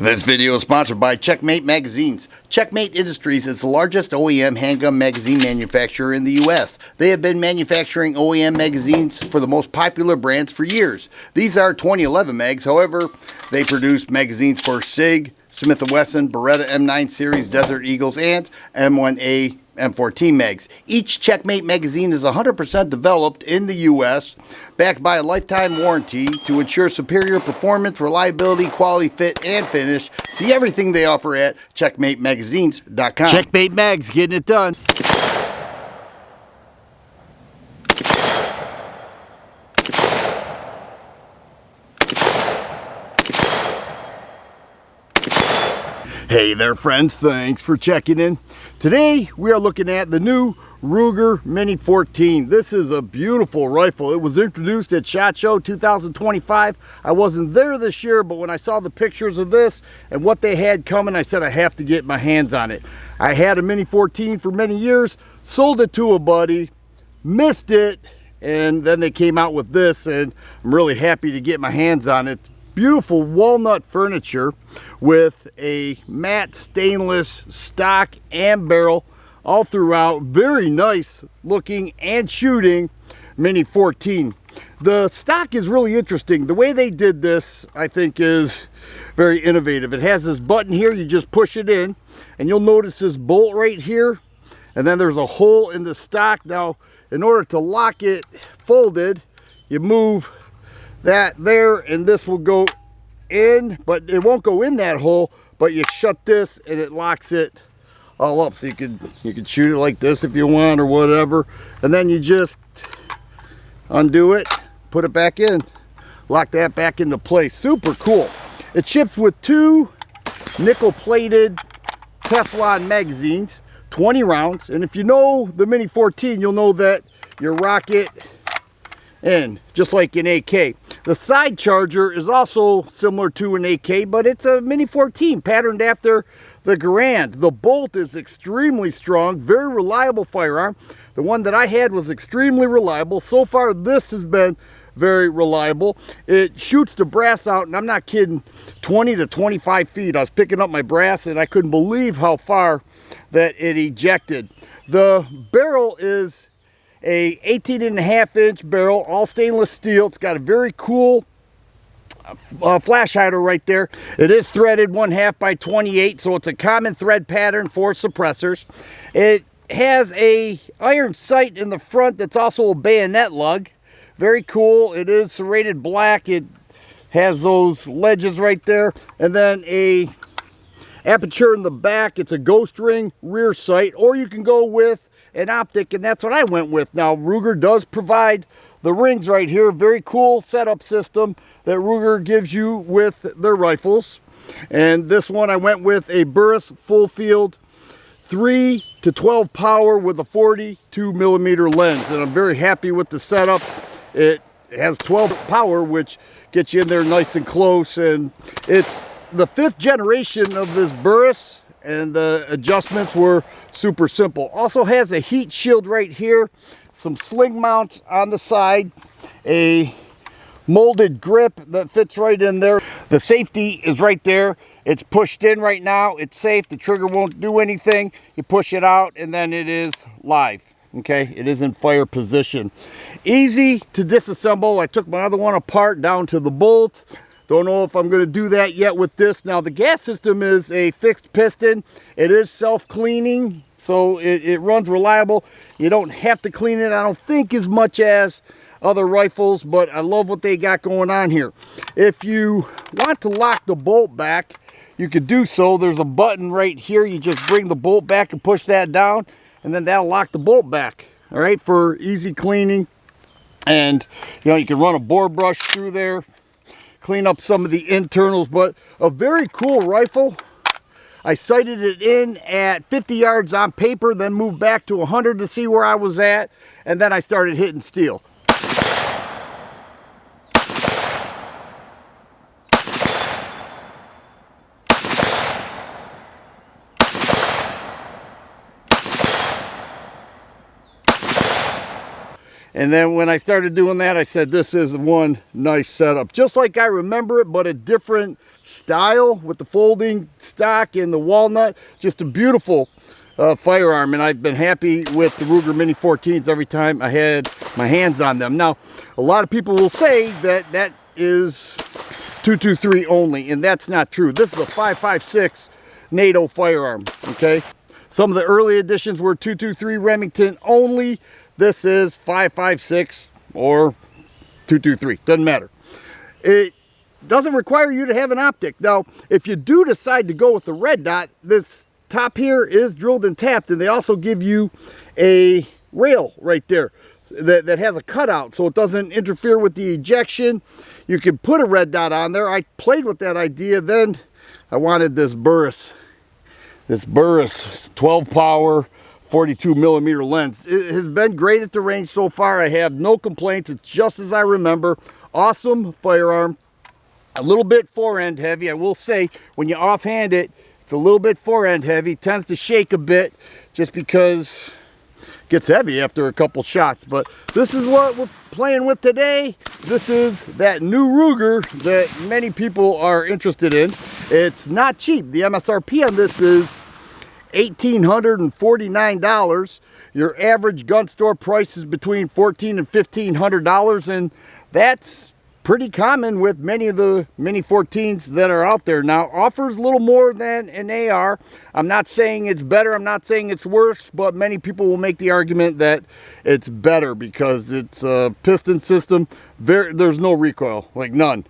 This video is sponsored by Checkmate Magazines. Checkmate Industries is the largest OEM handgun magazine manufacturer in the U.S. They have been manufacturing OEM magazines for the most popular brands for years. These are 2011 mags, however, they produce magazines for SIG, Smith & Wesson, Beretta M9 series, Desert Eagles, and M1A M14 mags. Each Checkmate magazine is 100% developed in the U.S., backed by a lifetime warranty to ensure superior performance, reliability, quality, fit, and finish. See everything they offer at checkmatemagazines.com. Checkmate Mags, getting it done. Hey there friends, thanks for checking in. Today we are looking at the new Ruger Mini 14. This is a beautiful rifle. It was introduced at SHOT Show 2025. I wasn't there this year, but when I saw the pictures of this and what they had coming, I said I have to get my hands on it. I had a Mini 14 for many years, sold it to a buddy, missed it, and then they came out with this, and I'm really happy to get my hands on it. Beautiful walnut furniture with a matte stainless stock and barrel all throughout. Very nice looking and shooting Mini 14. The stock is really interesting. The way they did this, I think, is very innovative. It has this button here, you just push it in, and you'll notice this bolt right here, and then there's a hole in the stock. Now, in order to lock it folded, you move that there, and this will go in, but it won't go in that hole, but you shut this and it locks it all up. So you can shoot it like this if you want or whatever, and then you just undo it, put it back in, lock that back into place. Super cool. It ships with two nickel plated Teflon magazines, 20 rounds, and if you know the Mini 14, you'll know that you rock it in just like an AK. The side charger is also similar to an AK, but it's a Mini 14 patterned after the Garand. The bolt is extremely strong, very reliable firearm. The one that I had was extremely reliable. So far this has been very reliable. It shoots the brass out, and I'm not kidding, 20 to 25 feet. I was picking up my brass and I couldn't believe how far that it ejected. The barrel is a 18.5-inch barrel, all stainless steel. It's got a very cool flash hider right there. It is threaded 1/2 by 28, so it's a common thread pattern for suppressors. It has a iron sight in the front that's also a bayonet lug. Very cool. It is serrated black. It has those ledges right there, and then a aperture in the back. It's a ghost ring rear sight, or you can go with an optic, and that's what I went with. Now, Ruger does provide the rings right here. Very cool setup system that Ruger gives you with their rifles. And this one I went with a Burris full field 3 to 12 power with a 42mm lens, and I'm very happy with the setup. It has 12 power, which gets you in there nice and close, and it's the 5th generation of this Burris, and the adjustments were super simple. Also has a heat shield right here, some sling mounts on the side, a molded grip that fits right in there. The safety is right there. It's pushed in right now. It's safe. The trigger won't do anything. You push it out and then it is live. Okay, it is in fire position. Easy to disassemble. I took my other one apart down to the bolts. Don't know if I'm going to do that yet with this. Now, the gas system is a fixed piston. It is self-cleaning, so it runs reliable. You don't have to clean it, I don't think, as much as other rifles, but I love what they got going on here. If you want to lock the bolt back, you could do so. There's a button right here. You just bring the bolt back and push that down, and then that'll lock the bolt back, all right, for easy cleaning. And, you know, you can run a bore brush through there, clean up some of the internals, but a very cool rifle. I sighted it in at 50 yards on paper, then moved back to 100 to see where I was at, and then I started hitting steel. And then when I started doing that, I said, this is one nice setup. Just like I remember it, but a different style with the folding stock and the walnut. Just a beautiful firearm, and I've been happy with the Ruger Mini 14s every time I had my hands on them. Now, a lot of people will say that that is 223 only, and that's not true. This is a 5.56 NATO firearm, okay? Some of the early editions were 223 Remington only. This is 5.56 or 223, doesn't matter. It doesn't require you to have an optic. Now, if you do decide to go with the red dot, this top here is drilled and tapped, and they also give you a rail right there that has a cutout so it doesn't interfere with the ejection. You can put a red dot on there. I played with that idea. Then I wanted this Burris 12 power 42 millimeter lens. It has been great at the range so far. I have no complaints. It's just as I remember. Awesome firearm. A little bit forend heavy. I will say, when you offhand it, it's a little bit forend heavy. Tends to shake a bit just because it gets heavy after a couple shots. But this is what we're playing with today. This is that new Ruger that many people are interested in. It's not cheap. The MSRP on this is $1,849. Your average gun store price is between $1,400 and $1,500, and that's pretty common with many of the Mini 14s that are out there. Now, offers a little more than an AR. I'm not saying it's better, I'm not saying it's worse, but many people will make the argument that it's better because it's a piston system. There's no recoil, like none.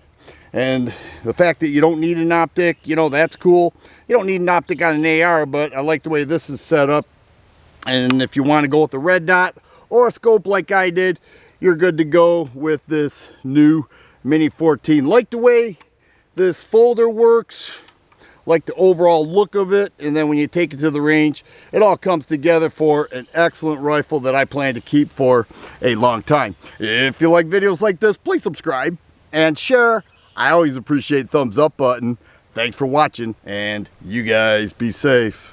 And the fact that you don't need an optic, you know, that's cool. You don't need an optic on an AR, but I like the way this is set up. And if you want to go with a red dot or a scope like I did, you're good to go with this new Mini 14. Like the way this folder works, like the overall look of it, and then when you take it to the range, it all comes together for an excellent rifle that I plan to keep for a long time. If you like videos like this, please subscribe and share. I always appreciate thumbs up button. Thanks for watching, and you guys be safe.